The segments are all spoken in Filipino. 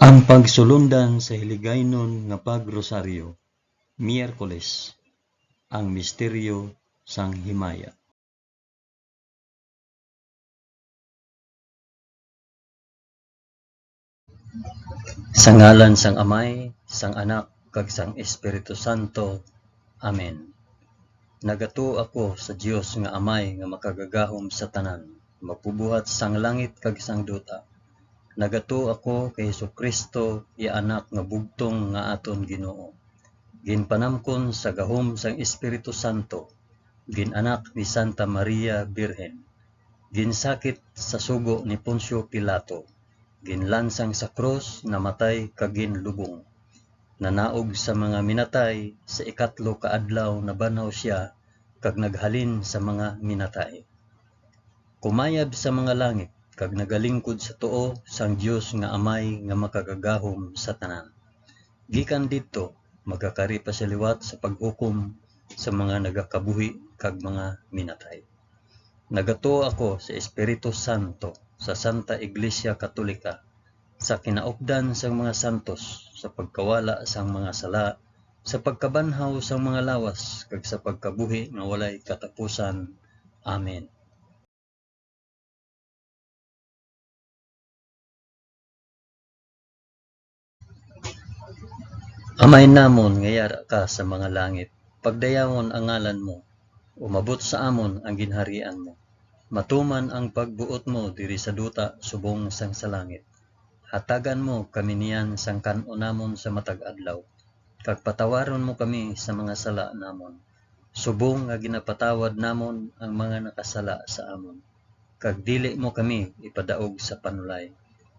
Ang pagsulundan sa hiligaynon nga pagrosaryo, Miyerkules, ang misteryo sang himaya. Sa ngalan sang Amay, sang Anak, kag sang Espiritu Santo. Amen. Nagato ako sa Dios nga Amay nga makagagahom sa tanan, mapubuhat sang langit kag sang duta. Nagato ako kay Jesucristo, iya anak nga bugtong nga aton Ginoo. Ginpanamkon sa gahom sang Espiritu Santo, ginanak ni Santa Maria Birhen, ginsakit sa sugo ni Poncio Pilato, ginlansang sa krus, namatay kag ginlubong. Nanaog sa mga minatay, sa ikatlo ka adlaw nabanaw siya kag naghalin sa mga minatay. Kumayab sa mga langit kag nagalingkod sa tuo sang Dios nga Amay nga makagagahom sa tanan. Gikan didto magakari pa sa liwat sa paghukom sa mga nagakabuhi kag mga minatay. Nagato ako sa Espiritu Santo, sa Santa Iglesia Katolika, sa kinaupdan sang mga santos, sa pagkawala sang mga sala, sa pagkabanhaw sang mga lawas, kag sa pagkabuhi nga walay katapusan. Amen. Amay namon nga yara ka sa mga langit, pagdayawon ang ngalan mo, umabot sa amon ang ginharian mo. Matuman ang pagbuot mo diri sa duta subong sang sa langit. Hatagan mo kami niyan sang kan-o namon sa matag adlaw, kag patawaron mo kami sa mga sala namon. Subong nga ginapatawad namon ang mga nakasala sa amon. Kag dili mo kami ipadaog sa panulay.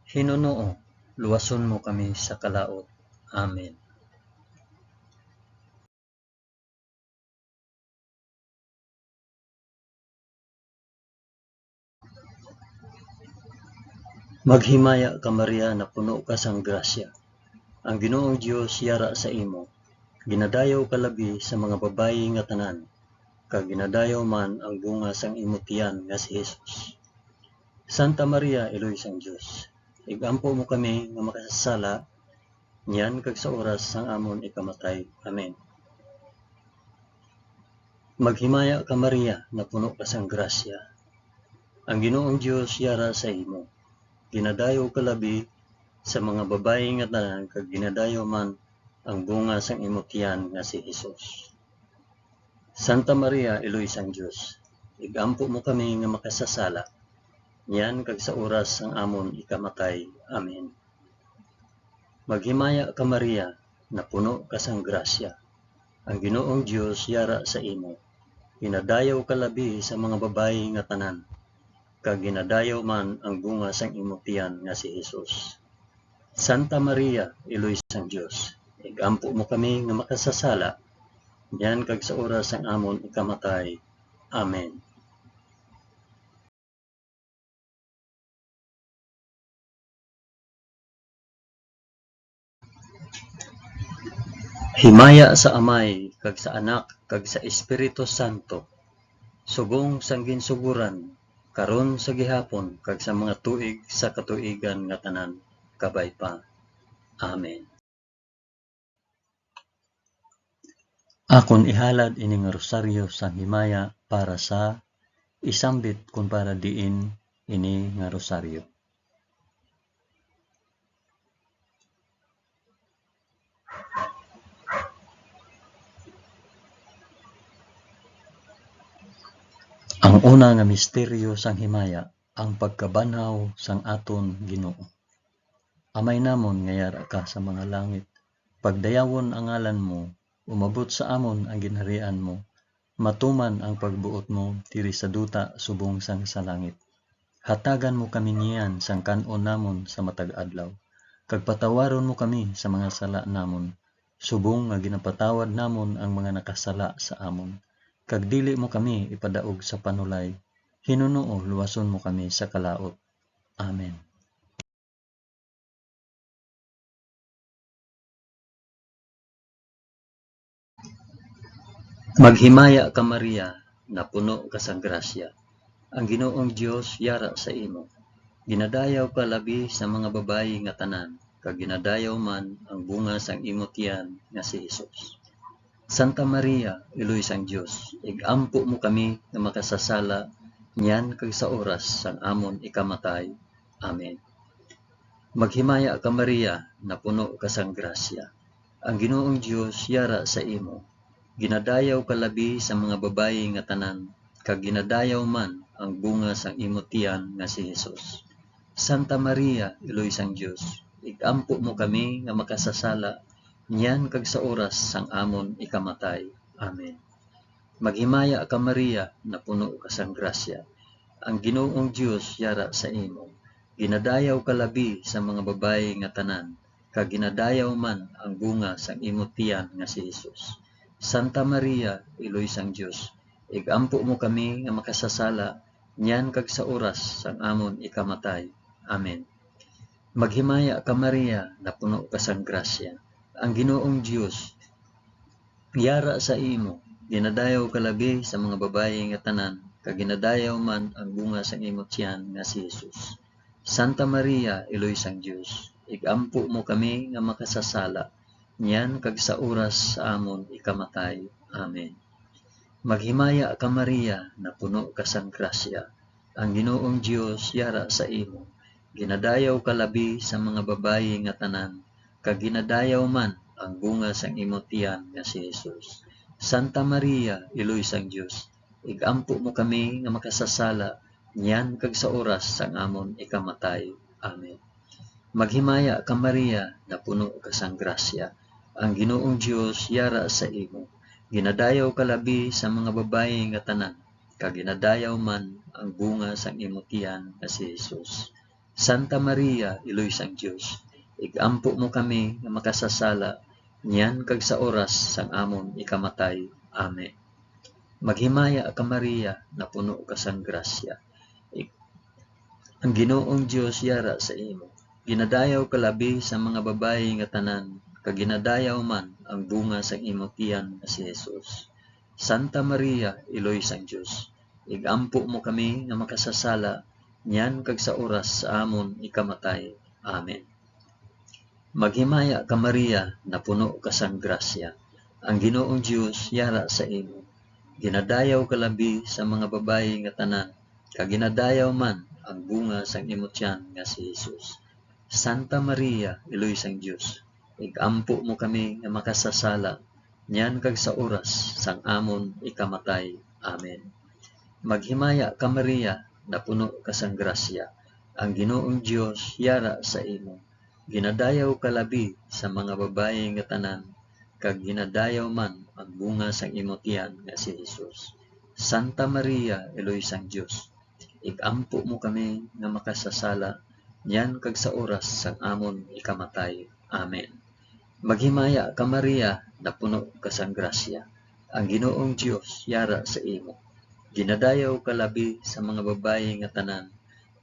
Hinunoo, luwason mo kami sa kalaot. Amen. Maghimaya ka Maria na puno ka sang grasya. Ang Ginoong Dios yara sa imo. Ginadayaw ka labi sa mga babayi nga tanan, kag ginadayaw man ang bunga sang imo tiyan nga si Jesus. Santa Maria, Eloy sang Dios, igampo mo kami nga makasasala, niyan kag sa oras sang amon ikamatay. Amen. Maghimaya ka Maria na puno ka sang grasya. Ang Ginoong Dios yara sa imo. Ginadayaw ka labi sa mga babayi nga tanan, kag ginadayaw man ang bunga sang imo tiyan nga si Jesus. Santa Maria, Eloy sang Dios, igampo mo kami nga makasasala, niyan kag sa oras sang amon ikamatay. Amen. Maghimaya ka Maria na puno ka sang grasya. Ang Ginoong Dios yara sa imo. Ginadayaw ka labi sa mga babayi nga tanan, kag ginadayaw man ang bunga sang imo tiyan nga si Jesus. Santa Maria, Eloy sang Dios, igampo mo kami nga makasasala, diyan kag sa oras sang amon ikamatay. Amen. Himaya sa Amay, kag sa Anak, kag sa Espiritu Santo, subong sang ginsuguran, karon sa gihapon, kag sa mga tuig sa katuigan nga tanan, kabay pa. Amen. Akon ihalad ining rosaryo sang himaya para sa isambit kung para diin ini nga rosaryo. Ang una nga misteryo sang himaya, ang pagkabanhaw sang aton Ginoo. Amay namon nga yara ka sa mga langit, pagdayawon ang ngalan mo, umabot sa amon ang ginharian mo, matuman ang pagbuot mo diri sa duta subong sang sa langit. Hatagan mo kami niyan sang kan-o namon sa matag adlaw, kag patawaron mo kami sa mga sala namon, subong nga ginapatawad namon ang mga nakasala sa amon. Kag dili mo kami ipadaog sa panulay, hinunoo luwason mo kami sa kalaot. Amen. Maghimaya ka Maria na puno ka sang grasya. Ang Ginoong Dios yara sa imo. Ginadayaw ka labi sa mga babayi nga tanan, kag ginadayaw man ang bunga sang imong tiyan nga si Hesus. Santa Maria, Iloy sang Dios, igampo mo kami nga makasasala niyan kag sa oras sang amon ikamatay. Amen. Maghimaya ka Maria, na puno ka sang grasya. Ang Ginoong Dios yara sa imo. Ginadayaw ka labi sa mga babayi nga tanan, kag ginadayaw man ang bunga sang imo tiyan nga si Hesus. Santa Maria, Iloy sang Dios, igampo mo kami nga makasasala niyan kag sa oras sang amon ikamatay. Amen. Maghimaya ka Maria, na puno ka sang grasya. Ang Ginoong Dios yara sa imo. Ginadayaw ka labi sa mga babayi nga tanan, kag ginadayaw man ang bunga sang imo tiyan nga si Hesus. Santa Maria, Iloy sang Dios, igampo mo kami nga makasasala niyan kag sa oras sang amon ikamatay. Amen. Maghimaya ka Maria, na puno ka sang grasya. Ang Ginoong Dios yara sa imo. Ginadayaw ka labi sa mga babayi nga tanan, kag ginadayaw man ang bunga sang imo tiyan nga si Hesus. Santa Maria, Iloy sang Dios, igampo mo kami nga makasasala niyan kag sa oras sa amon ikamatay. Amen. Maghimaya ka Maria, na puno ka sang grasya. Ang Ginoong Dios yara sa imo. Ginadayaw ka labi sa mga babayi nga tanan, kag ginadayaw man ang bunga sang imo tiyan nga si Hesus. Santa Maria, Iloy sang Dios, igampo mo kami nga makasasala niyan kag sa oras sang amon ikamatay. Amen. Maghimaya ka Maria, na puno ka sang grasya. Ang Ginoong Dios yara sa imo. Ginadayaw ka labi sa mga babayi nga tanan, kag ginadayaw man ang bunga sang imo tiyan nga si Hesus. Santa Maria, Iloy sang Dios, igampo mo kami nga makasasala niyan kag sa oras sang amon ikamatay. Amen. Maghimaya ka Maria, na puno ka sang grasya. Ang Ginoong Dios yara sa imo. Ginadayaw ka labi sa mga babayi nga tanan, kag ginadayaw man ang bunga sang imo tiyan nga si Hesus. Santa Maria, Iloy sang Dios, igampo mo kami nga makasasala niyan kag sa oras sa amon ikamatay. Amen. Maghimaya ka Maria, na puno ka sang grasya. Ang Ginoong Dios yara sa imo. Ginadayaw ka labi sa mga babayi nga tanan, kag ginadayaw man ang bunga sang imo tiyan nga si Hesus. Santa Maria, Iloy sang Dios, igampo mo kami nga makasasala niyan kag sa oras sang amon ikamatay. Amen. Maghimaya ka Maria, na puno ka sang grasya. Ang Ginoong Dios yara sa imo. Ginadayaw ka labi sa mga babayi nga tanan, kag ginadayaw man ang bunga sang imo tiyan nga si Hesus. Santa Maria, Iloy sang Dios, igampo mo kami nga makasasala niyan kag sa oras sang amon ikamatay. Amen. Maghimaya ka Maria, na puno ka sang grasya. Ang Ginoong Dios yara sa imo. Ginadayaw ka labi sa mga babayi nga tanan,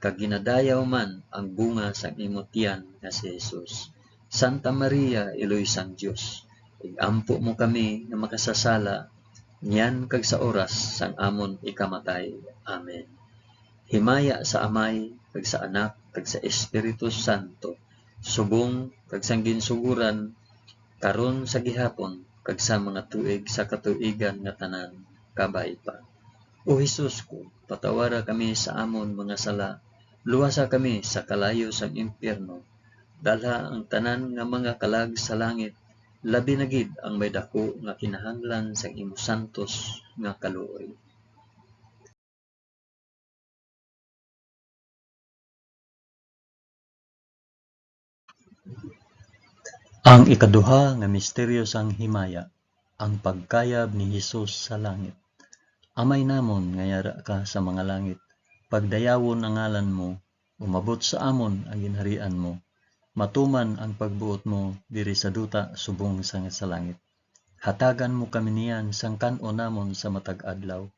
kag ginadayaw man ang bunga sang imo tiyan nga si Hesus. Santa Maria, Iloy sang Dios, igampo mo kami nga makasasala niyan kag sa oras sang amon ikamatay. Amen. Himaya sa Amay, kag sa Anak, kag sa Espiritu Santo, subong kag sang ginsuguran, karon sa gihapon, kag sa mga tuig sa katuigan nga tanan, kabay pa. O Hesus ko, patawara kami sa amon mga sala, luwasa kami sa kalayo sang impyerno, dalha ang tanan nga mga kalag sa langit, labi na gid ang may dako nga kinahanglan sang imo santos nga kaluoy. Ang ikaduha nga misteryo sang himaya, ang pagkayab ni Hesus sa langit. Amay namon nga yara ka sa mga langit, pagdayawon ang ngalan mo, umabot sa amon ang ginharian mo, matuman ang pagbuot mo diri sa duta subong sa langit. Hatagan mo kami niyan sang kan-o namon sa matag adlaw,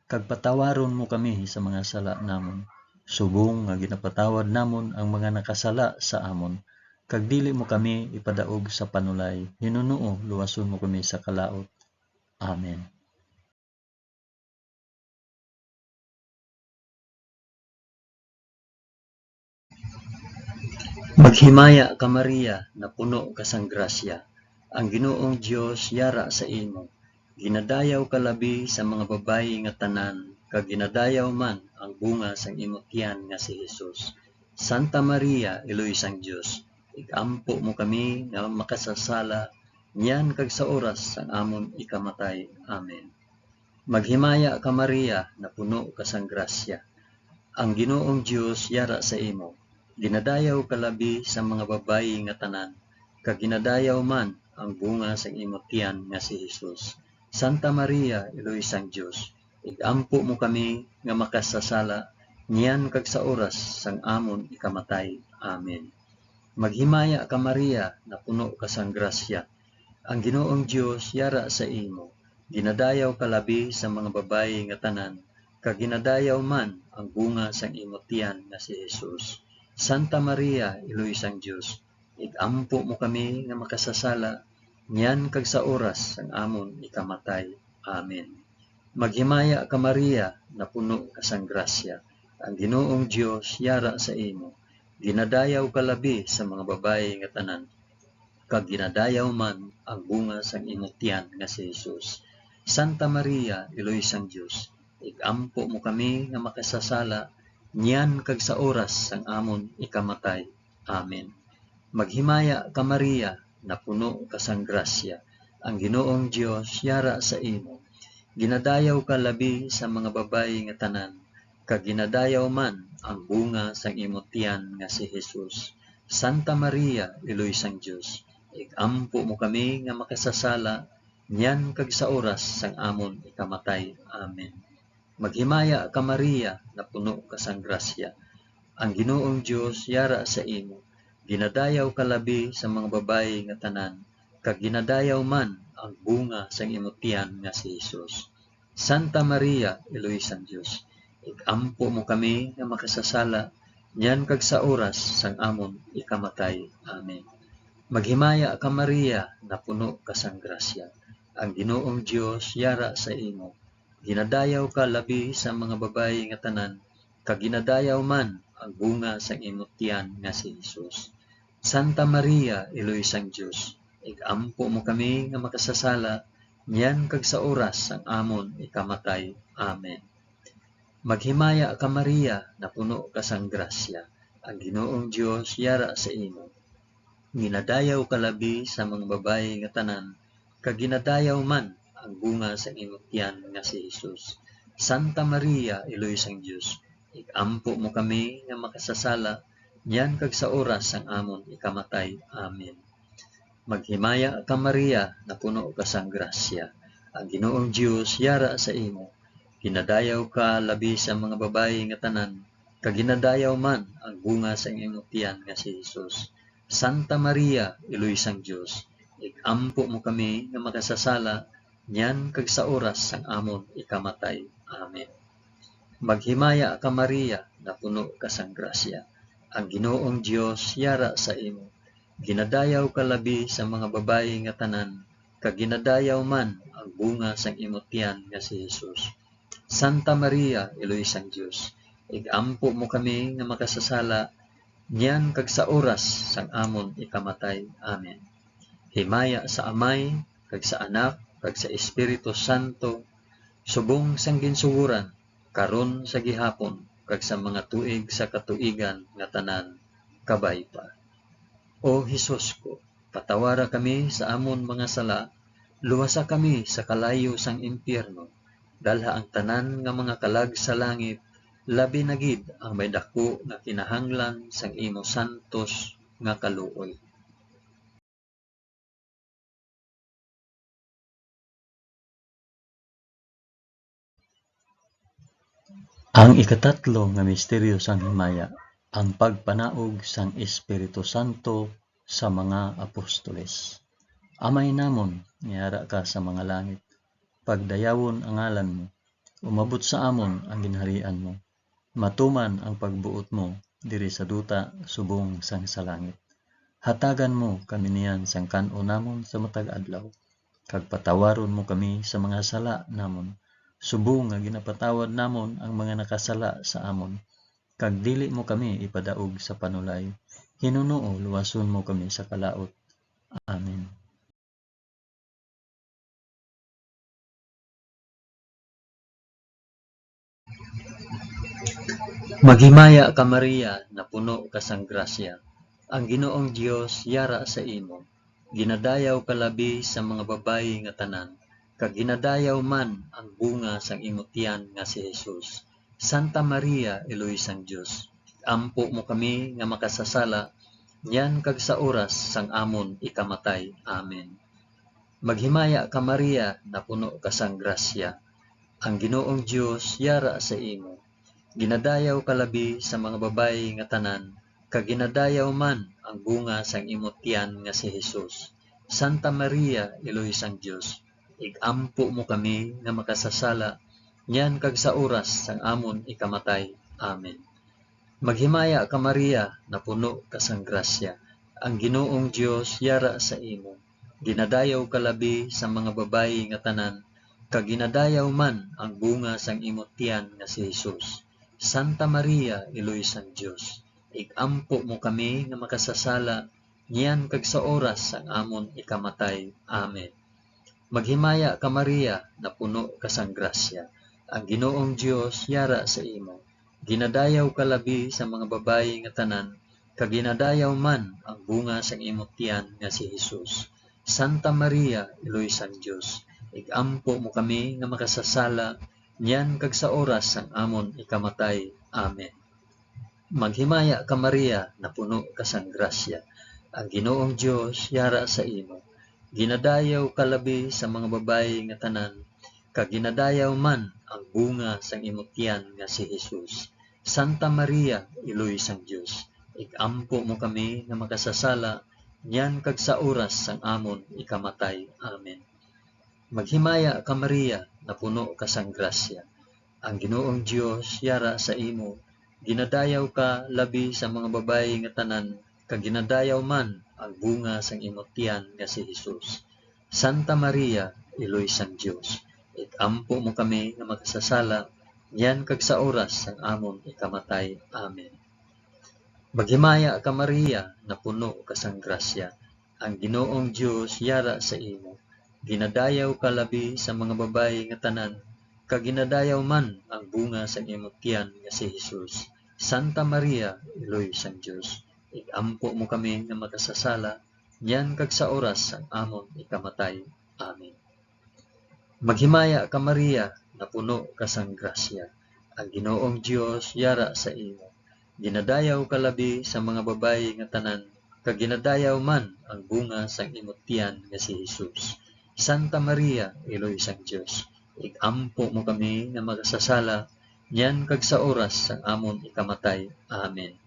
kag patawaron mo kami sa mga sala namon, subong nga ginapatawad namon ang mga nakasala sa amon, kag dili mo kami ipadaog sa panulay, hinuno luwason mo kami sa kalaot. Amen. Maghimaya ka Maria, na puno ka sang grasya. Ang Ginoong Dios yara sa imo. Ginadayaw ka labi sa mga babayi nga tanan, kag ginadayaw man ang bunga sang imong tiyan nga si Jesus. Santa Maria, Iloy sang Dios, igampo mo kami nga makasasala, niyan kag sa oras sang amon ikamatay. Amen. Maghimaya ka Maria, na puno ka sang grasya. Ang Ginoong Dios yara sa imo. Ginadayaw ka labi sa mga babayi nga tanan, kag ginadayaw man ang bunga sang imong tiyan nga si Jesus. Santa Maria, Iloy sang Dios, igampo mo kami nga makasasala, niyan kag sa oras sang amon ikamatay. Amen. Maghimaya ka Maria, na puno ka sang grasya. Ang Ginoong Dios yara sa imo. Ginadayaw ka labi sa mga babayi nga tanan, kag ginadayaw man ang bunga sang imong tiyan nga si Jesus. Santa Maria, Iloy sang Dios, igampo mo kami nga makasasala, niyan kag sa oras sang amon ikamatay. Amen. Maghimaya ka Maria, na puno ka sang grasya. Ang Ginoong Dios yara sa imo. Ginadayaw ka labi sa mga babayi nga tanan, kag ginadayaw man ang bunga sang imong tiyan nga si Jesus. Santa Maria, Iloy sang Dios, igampo mo kami nga makasasala, niyan kag sa oras sang amon ikamatay. Amen. Maghimaya ka Maria, na puno ka sang grasya. Ang Ginoong Dios yara sa imo. Ginadayaw ka labi sa mga babayi nga tanan, kag ginadayaw man ang bunga sang imong tiyan nga si Jesus. Santa Maria, Iloy sang Dios, igampo mo kami nga makasasala, niyan kag sa oras sang amon ikamatay. Amen. Maghimaya ka Maria, na puno ka sang grasya. Ang Ginoong Dios yara sa imo. Ginadayaw ka labi sa mga babayi nga tanan, kag ginadayaw man ang bunga sang imong tiyan nga si Jesus. Santa Maria, Iloy sang Dios, igampo mo kami nga makasasala, niyan kag sa oras sang amon ikamatay. Amen. Maghimaya ka Maria, na puno ka sang grasya. Ang Ginoong Dios yara sa imo. Ginadayaw ka labi sa mga babayi nga tanan, kag ginadayaw man ang bunga sang imong tiyan nga si Jesus. Santa Maria, Iloy sang Dios, igampo mo kami nga makasasala, niyan kag sa oras sang amon ikamatay. Amen. Maghimaya ka Maria, na puno ka sang grasya. Ang Ginoong Dios yara sa imo. Ginadayaw ka labi sa mga babayi nga tanan, kag ginadayaw man ang bunga sa imong tiyan nga si Jesus. Santa Maria, Iloy sang Dios, igampo mo kami nga makasasala, niyan kag sa oras sang amon ikamatay. Amen. Maghimaya ka Maria, na puno ka sang grasya. Ang Ginoong Dios yara sa imo. Ginadayaw ka labi sa mga babayi nga tanan, kag ginadayaw man ang bunga sa imong tiyan nga si Jesus. Santa Maria, Iloy sang Dios, igampo mo kami nga makasasala, niyan kag sa oras sang amon ikamatay. Amen. Maghimaya ka Maria, na puno ka sang grasya. Ang Ginoong Dios yara sa imo. Ginadayaw ka labi sa mga babayi nga tanan, kag ginadayaw man ang bunga sang imong tiyan nga si Jesus. Santa Maria, Iloy sang Dios, igampo mo kami nga makasasala, niyan kag sa oras sang amon ikamatay. Amen. Himaya sa Amay, kag sa Anak, kag sa Espiritu Santo, subong sang ginsuguran, karon sa gihapon, kag sa mga tuig sa katuigan nga tanan, kabay pa. O Hesus ko, patawara kami sa amon mga sala, luwasa kami sa kalayo sang impyerno, dalha ang tanan nga mga kalag sa langit, labi na gid ang may dako nga kinahanglan sang imo santos nga kaluoy. Ang ikatatlo nga misteryo sang himaya, ang pagpanaog sang Espiritu Santo sa mga apostoles. Amay namon, ngayara ka sa mga langit, pagdayawon ang ngalan mo, umabot sa amon ang ginharian mo, matuman ang pagbuot mo diri sa duta subong sang sa langit. Hatagan mo kami niyan sang kan-o namon sa matag adlaw, kag patawaron mo kami sa mga sala namon, subong nga ginapatawad namon ang mga nakasala sa amon, kag dili mo kami ipadaog sa panulay, Hinunoo, luwason mo kami sa kalaot. Amen. Maghimaya ka Maria, na puno ka sang grasya. Ang Ginoong Dios yara sa imo. Ginadayaw ka labi sa mga babayi nga tanan, kag ginadayaw man ang bunga sang imong tiyan nga si Jesus. Santa Maria, Eloy sang Dios, ampo mo kami nga makasasala, yan kag sa oras sang amon ikamatay. Amen. Maghimaya ka Maria, na puno ka sang grasya. Ang Ginoong Dios yara sa imo. Ginadayaw ka labi sa mga babayi nga tanan, kag ginadayaw man ang bunga sang imong tiyan nga si Jesus. Santa Maria, Eloy sang Dios, igampo mo kami nga makasasala, yan kag sa oras sang amon ikamatay. Amen. Maghimaya ka Maria, na puno ka sang grasya. Ang Ginoong Dios yara sa imo. Ginadayaw ka labi sa mga babayi nga tanan, kag ginadayaw man ang bunga sang imong tiyan nga si Jesus. Santa Maria, Eloy sang Dios, igampo mo kami nga makasasala, niyan kag sa oras sang amon ikamatay. Amen. Maghimaya ka Maria, na puno ka sang grasya. Ang Ginoong Dios yara sa imo. Ginadayaw ka labi sa mga babayi nga tanan, kag ginadayaw man ang bunga sang imong tiyan nga si Jesus. Santa Maria, Eloy sang Dios, igampo mo kami nga makasasala, niyan kag sa oras sang amon ikamatay. Amen. Maghimaya ka Maria, na puno ka sang grasya. Ang Ginoong Dios yara sa imo. Ginadayaw ka labi sa mga babayi nga tanan, kag ginadayaw man ang bunga sang imong tiyan nga si Jesus. Santa Maria, Eloy sang Dios, igampo mo kami nga makasasala, niyan kag sa oras sang amon ikamatay. Amen. Maghimaya ka Maria, na puno ka sang grasya. Ang Ginoong Dios yara sa imo. Ginadayaw ka labi sa mga babayi nga tanan, kag ginadayaw man ang bunga sang imong tiyan nga si Jesus. Santa Maria, Eloy sang Dios, igampo mo kami nga makasasala, yan kag sa oras sang amon ikamatay. Amen. Maghimaya ka Maria, na puno ka sang grasya. Ang Ginoong Dios yara sa imo. Ginadayaw ka labi sa mga babayi nga tanan, kag ginadayaw man ang bunga sang imong tiyan nga si Jesus. Santa Maria, Eloy sang Dios, igampo mo kami nga makasasala, yan kag sa oras sang amon ikamatay. Amen. Maghimaya ka Maria, na puno ka sang grasya. Ang Ginoong Dios yara sa imo. Ginadayaw ka labi sa mga babayi nga tanan, kag ginadayaw man ang bunga sang imong tiyan nga si Jesus. Santa Maria, Eloy sang Dios, igampo mo kami nga makasasala, yan kag sa oras sang amon ikamatay. Amen.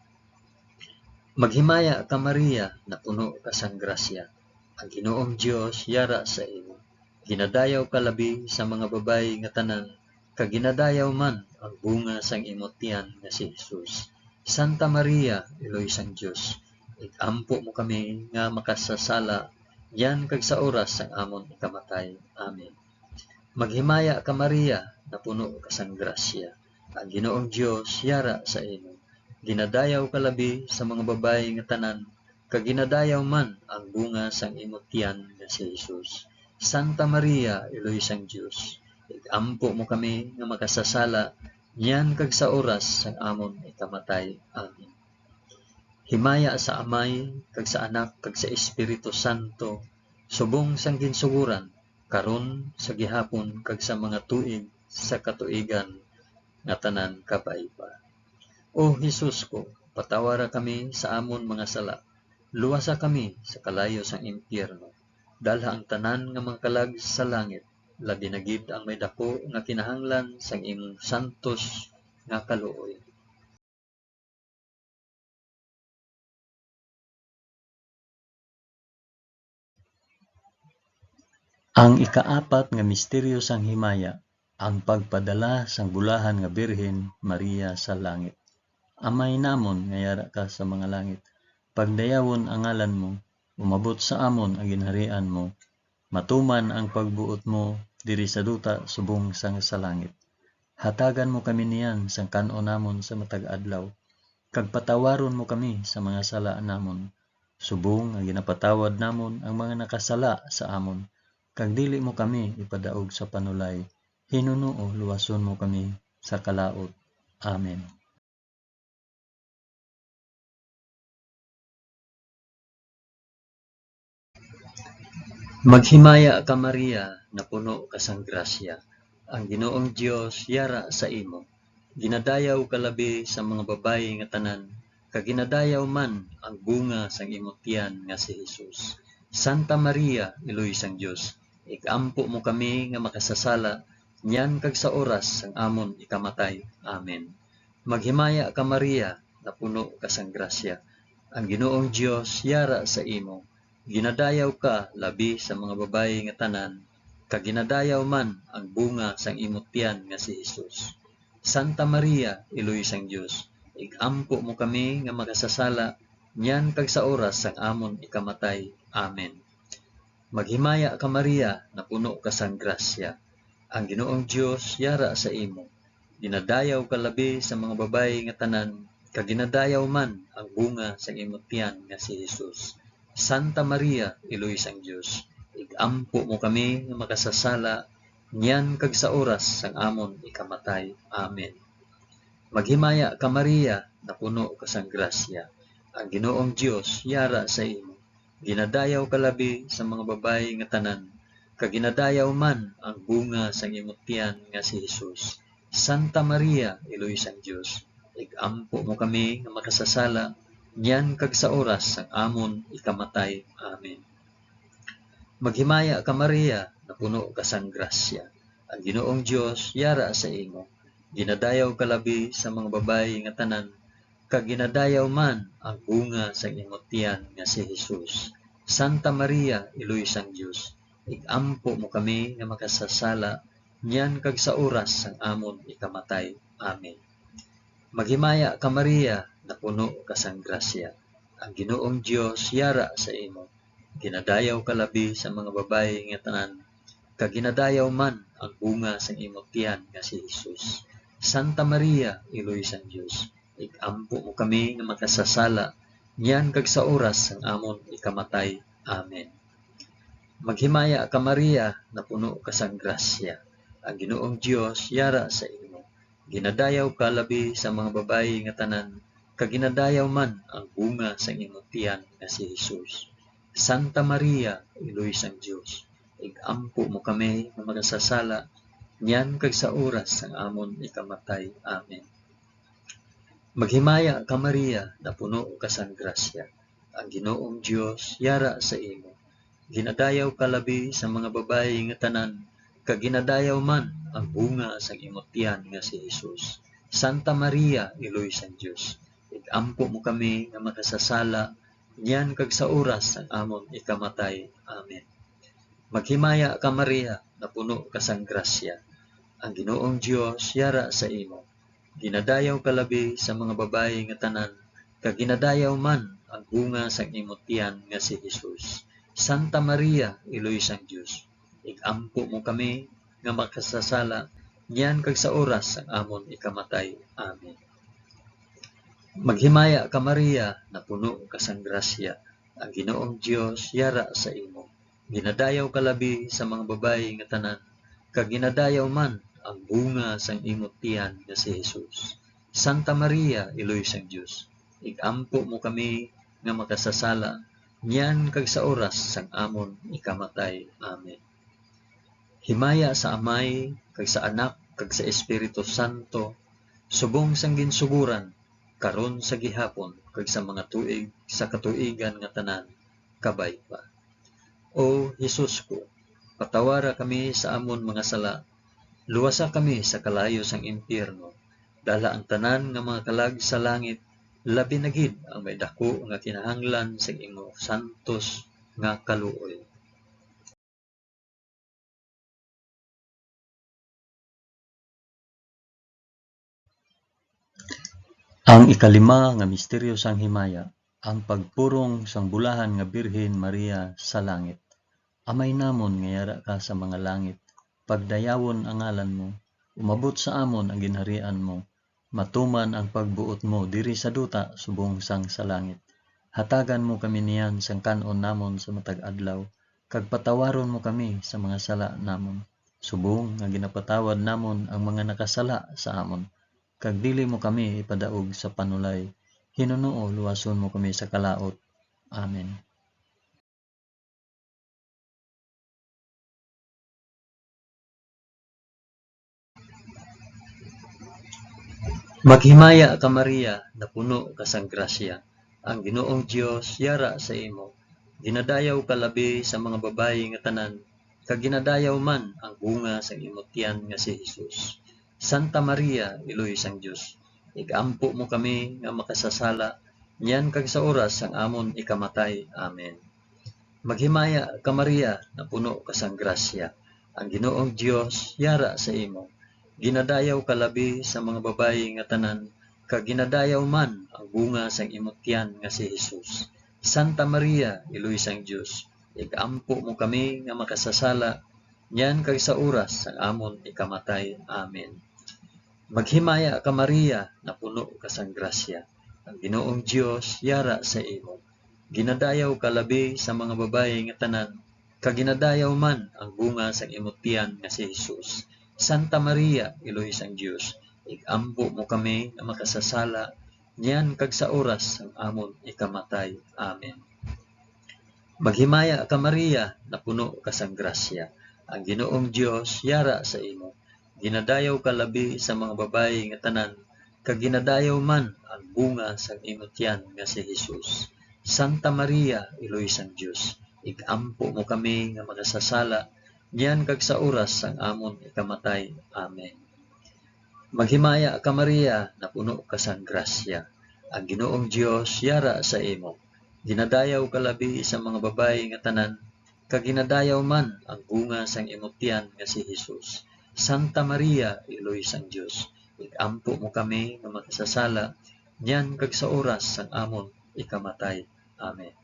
Maghimaya ka Maria, na puno ka sang grasya. Ang Ginoong Dios yara sa imo. Ginadayaw ka labi sa mga babayi nga tanan, kag ginadayaw man ang bunga sang imong tiyan nga si Jesus. Santa Maria, Eloy sang Dios, igampo mo kami nga makasasala, yan kag sa oras sang amon ikamatay. Amen. Maghimaya ka Maria, na puno ka sang grasya. Ang Ginoong Dios yara sa imo. Ginadayaw ka labi sa mga babayi nga tanan, kag ginadayaw man ang bunga sang imong tiyan nga si Jesus. Santa Maria, Eloy sang Dios, igampo mo kami nga makasasala, yan kag sa oras sang amon ikamatay. Amen. Himaya sa Amay, kag sa Anak, kag sa Espiritu Santo, subong sang ginsuguran, karon sa gihapon kag sa mga tuig sa katuigan nga tanan kapaipa. O Hesus ko, patawara kami sa amon mga sala, luwasa kami sa kalayo sang impyerno, dalha ang tanan nga mangkalag sa langit, labi na gid ang may dako nga kinahanglan sang imong santos nga kaluoy. Ang ikaapat nga misteryo sang himaya, ang pagpadala sang bulahan nga Birhen Maria sa langit. Amay namon nga yara ka sa mga langit, pagdayawon ang ngalan mo, umabot sa amon ang ginharian mo, matuman ang pagbuot mo diri sa duta subong sang sa langit. Hatagan mo kami niyan sang kan-o namon sa matag adlaw, kag patawaron mo kami sa mga sala namon. Subong nga ginapatawad namon ang mga nakasala sa amon, kag dili mo kami ipadaog sa panulay. Hinunoo luwason mo kami sa kalaot. Amen. Maghimaya ka Maria, na puno ka sang grasya. Ang Ginoong Dios yara sa imo. Ginadayaw ka labi sa mga babayi nga tanan, kag ginadayaw man ang bunga sang imong tiyan nga si Hesus. Santa Maria, iloy sang Dios, ikampo mo kami nga makasasala, nyan kag sa oras sang amon ikamatay. Amen. Maghimaya ka Maria, na puno ka sang grasya. Ang Ginoong Dios yara sa imo. Ginadayaw ka labi sa mga babayi nga tanan, kag ginadayaw man ang bunga sang imong tiyan nga si Hesus. Santa Maria, iloy sang Dios, igampo mo kami nga makasasala, nyan kag sa oras sang amon ikamatay. Amen. Maghimaya ka Maria, na puno ka sang grasya. Ang Ginoong Dios yara sa imo. Ginadayaw ka labi sa mga babayi nga tanan, kag ginadayaw man ang bunga sang imong tiyan nga si Hesus. Santa Maria, iloy sang Dios, igampo mo kami nga makasasala, nyan kag sa oras sang amon ikamatay. Amen. Maghimaya ka Maria, na puno ka sang grasya. Ang Ginoong Dios yara sa imo. Ginadayaw ka labi sa mga babayi nga tanan, kag ginadayaw man ang bunga sang imong tiyan nga si Hesus. Santa Maria, iloy sang Dios, igampo mo kami nga makasasala, nyan kag sa oras sang amon ikamatay. Amen. Maghimaya ka Maria, na puno ka sang grasya. Ang Ginoong Dios yara sa imo. Ginadayaw ka labi sa mga babayi nga tanan, kag ginadayaw man ang bunga sang imong tiyan nga si Hesus. Santa Maria, iloy sang Dios, igampo mo kami nga makasasala, nyan kag sa oras sang amon ikamatay. Amen. Maghimaya ka Maria, na puno ka sang grasya. Ang Ginoong Dios yara sa imo. Ginadayaw ka labi sa mga babayi nga tanan, kag ginadayaw man ang bunga sang imong tiyan nga si Hesus. Santa Maria, iloy sang Dios, igampo mo kami nga makasasala, nyan kag sa oras sang amon ikamatay. Amen. Maghimaya ka Maria, na puno ka sang grasya. Ang Ginoong Dios yara sa imo. Ginadayaw ka labi sa mga babayi nga tanan, kag ginadayaw man ang bunga sang imong tiyan nga si Hesus. Santa Maria, iloy sang Dios, igampo mo kami nga makasasala, nyan kag sa oras sang amon ikamatay. Amen. Maghimaya ka Maria, na puno ka sang grasya. Ang Ginoong Dios yara sa imo. Ginadayaw ka labi sa mga babayi nga tanan, kag ginadayaw man ang bunga sang imong tiyan nga si Hesus. Santa Maria, iloy sang Dios, igampo mo kami nga makasasala, nyan kag sa oras sang amon ikamatay. Amen. Maghimaya ka Maria, na puno ka sang grasya. Ang Ginoong Dios yara sa imo. Ginadayaw ka labi sa mga babayi nga tanan, kag ginadayaw man ang bunga sang imong tiyan nga si Hesus. Santa Maria, iloy sang Dios, igampo mo kami nga makasasala, nyan kag sa oras sang amon ikamatay. Amen. Maghimaya ka Maria, na puno ka sang grasya. Ang Ginoong Dios yara sa imo. Ginadayaw ka labi sa mga babayi nga tanan, kag ginadayaw man ang bunga sang imong tiyan nga si Hesus. Santa Maria, iloy sang Dios, igampo mo kami nga makasasala, nyan kag sa oras sang amon ikamatay. Amen. Himaya sa Amay, kag sa Anak, kag sa Espiritu Santo, subong sang ginsuguran, karon sa gihapon, kag sa mga tuig, sa katuigan nga tanan, kabay pa. O Hesus ko, patawara kami sa amon mga sala, luwasa kami sa kalayo sang impyerno, dala ang tanan nga mga kalag sa langit, labi na gid ang may dako nga kinahanglan sa imo santos nga kaluoy. Ang ikalima nga misteryo sang himaya, ang pagpurong sang bulahan nga Birhen Maria sa langit. Amay namon nga yara ka sa mga langit, pagdayawon ang ngalan mo, umabot sa amon ang ginharian mo, Matuman ang pagbuot mo diri sa duta subong sang sa langit. Hatagan mo kami niyan sang kanon namon sa matag adlaw, kag patawaron mo kami sa mga sala namon. Subong nga ginapatawad namon ang mga nakasala sa amon. Kag dili mo kami ipadaog sa panulay. Hinunoo luwason mo kami sa kalaot. Amen. Maghimaya ka Maria, na puno ka sang grasya. Ang Ginoong Dios yara sa imo. Ginadayaw ka labi sa mga babayi nga tanan, kag ginadayaw man ang bunga sa imong tiyan nga si Hesus. Santa Maria, Iloy sang Dios, igampo mo kami nga makasasala, niyan kag sa oras sang amon ikamatay. Amen. Maghimaya ka Maria, na puno ka sang grasya. Ang Ginoong Dios yara sa imo. Ginadayaw ka labi sa mga babayi nga tanan, kag ginadayaw man ang bunga sang imong tiyan nga si Hesus. Santa Maria, Iloy sang Dios, igampo mo kami nga makasasala, niyan kag sa oras sang amon ikamatay. Amen. Maghimaya ka Maria, na puno ka sang grasya. Ang Ginoong Dios yara sa imo. Ginadayaw ka labi sa mga babayi nga tanan, kag ginadayaw man ang bunga sang imong tiyan nga si Hesus. Santa Maria, Iloy sang Dios, igampo mo kami nga makasasala, niyan kag sa oras sang amon ikamatay. Amen. Maghimaya ka Maria, na puno ka sang grasya. Ang Ginoong Dios yara sa imo. Ginadayaw ka labi sa mga babayi nga tanan, kag ginadayaw man ang bunga sang imong tiyan nga si Hesus. Santa Maria, Iloy sang Dios, igampo mo kami nga makasasala, niyan kag sa oras sang amon ikamatay. Amen. Maghimaya ka Maria, na puno ka sang grasya. Ang Ginoong Dios yara sa imo. Ginadayaw ka labi sa mga babayi nga tanan, kag ginadayaw man ang bunga sang imong tiyan nga si Hesus. Santa Maria, Iloy sang Dios, igampo mo kami nga makasasala, niyan kag sa oras sang amon ikamatay. Amen.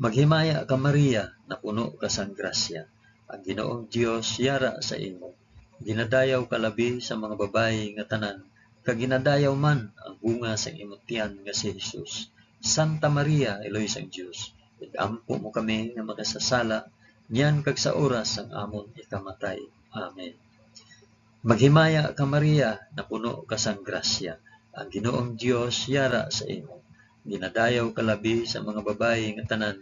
Maghimaya ka Maria, na puno ka sang grasya. Ang Ginoong Dios yara sa imo. Ginadayaw ka labi sa mga babayi nga tanan, kag ginadayaw man ang bunga sang imong tiyan nga si Hesus. Santa Maria, Iloy sang Dios, igampo mo kami nga makasasala, niyan kag sa oras sang amon ikamatay. Amen. Maghimaya ka Maria, na puno ka sang grasya. Ang Ginoong Dios yara sa imo. Ginadayaw ka labi sa mga babayi nga tanan,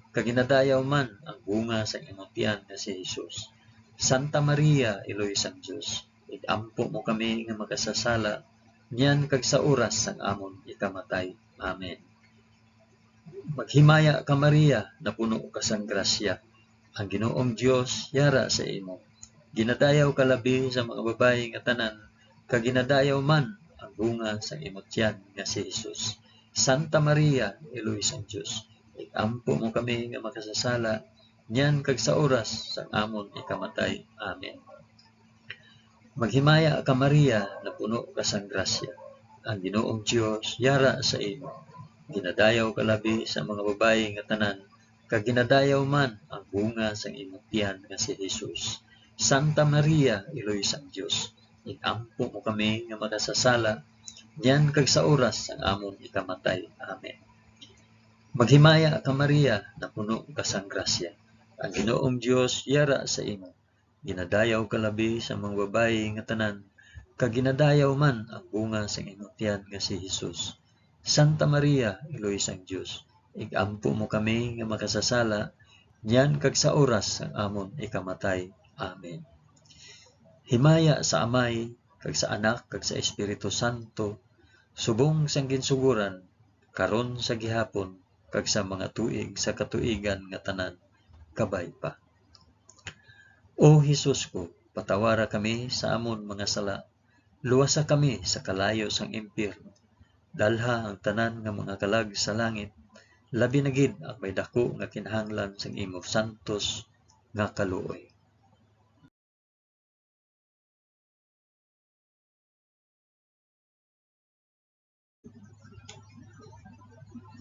kag ginadayaw man ang bunga sa imong tiyan nga si Hesus. Santa Maria, Iloy sang Dios, igampo mo kami nga makasasala, niyan kag sa oras sang amon ikamatay. Amen. Maghimaya ka Maria, na puno ka sang grasya. Ang Ginoong Dios yara sa imo. Ginadayaw ka labi sa mga babayi nga tanan, kag ginadayaw man ang bunga sa imong tiyan nga si Hesus. Santa Maria, Iloy sang Dios, igampo mo kami nga makasasala, niyan kag sa oras sang amon ikamatay. Amen. Maghimaya ka Maria, na puno ka sang grasya. Ang Ginoong Dios yara sa imo. Ginadayaw ka labi sa mga babayi nga tanan, kag ginadayaw man ang bunga sang imong tiyan nga si Hesus. Santa Maria, Iloy sang Dios, igampo mo kami nga makasasala, niyan kag sa oras sang amon ikamatay. Amen. Maghimaya ka Maria, na puno ka sang grasya. Ang Ginoong Dios yara sa imo. Ginadayaw ka labi sa mga babayi nga tanan, kag ginadayaw man ang bunga sang imong tiyan nga si Hesus. Santa Maria, Iloy sang Dios, igampo mo kami nga makasasala, niyan kag sa oras sang amon ikamatay. Amen. Himaya sa Amay, kag sa Anak, kag sa Espiritu Santo, subong sang ginsuguran, karon sa gihapon, kag sa mga tuig sa katuigan nga tanan, kabay pa. O Hesus ko, patawara kami sa amon mga sala, luwasa kami sa kalayo sang impyerno, dalha ang tanan nga mga kalag sa langit, labi na gid ang may dako nga kinahanglan sang imo santos nga kaluoy.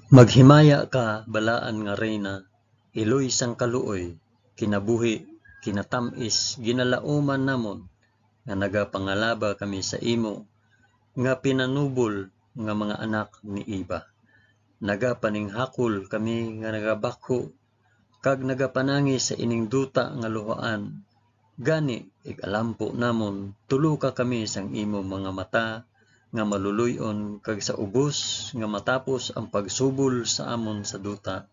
Maghimaya ka balaan nga reyna, iloy sang kaluoy, kinabuhi, kinatamis, ginalauman namon, nga nagapangalaba kami sa imo, nga pinanubol nga mga anak ni Eva. Nagapaninghakol kami nga nagabakho kag nagapanangi sa ining duta nga luhaan. Gani ig-alampo namon tulo ka kami sang imo mga mata nga maluluyon kag sa ubos nga matapos ang pagsubol sa amon sa duta.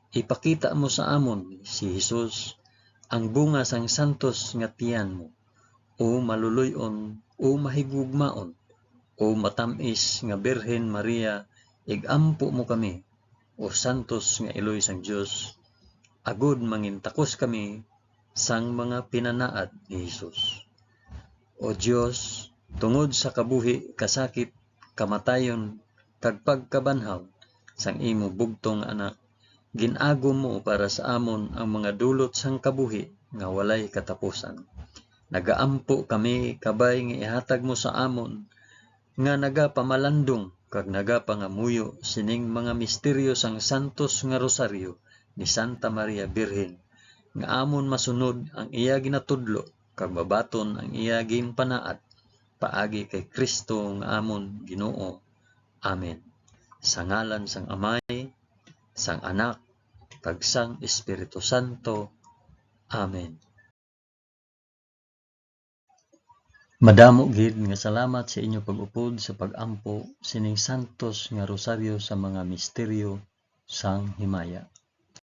Ipakita mo sa amon si Jesus ang bunga sang santos nga tiyan mo, o maluluyon o mahigugmaon o matamis nga Birhen Maria, igampo mo kami, o santos nga iloy sang Dios, agud mangintakos kami sang mga pinanaad ni Jesus. O Dios, tungod sa kabuhi, kasakit, kamatayon, kag pagkabanhaw sang imo bugtong anak, ginago mo para sa amon ang mga dulot sang kabuhi nga walay katapusan. Nagaampo kami kabay nga ihatag mo sa amon nga nagapamalandong kag nagapangamuyo sining mga misteryo sang santos nga rosaryo ni Santa Maria Birhen, nga amon masunod ang iya ginatudlo kag mabaton ang iya ginpanaad paagi kay Kristo nga amon Ginoo. Amen. Sa ngalan sang Amay, sang Anak, kag sang Espiritu Santo. Amen. Madamo gid nga salamat sa inyo pag-upod sa pag-ampo sining santos nga rosaryo sa mga misteryo sang himaya.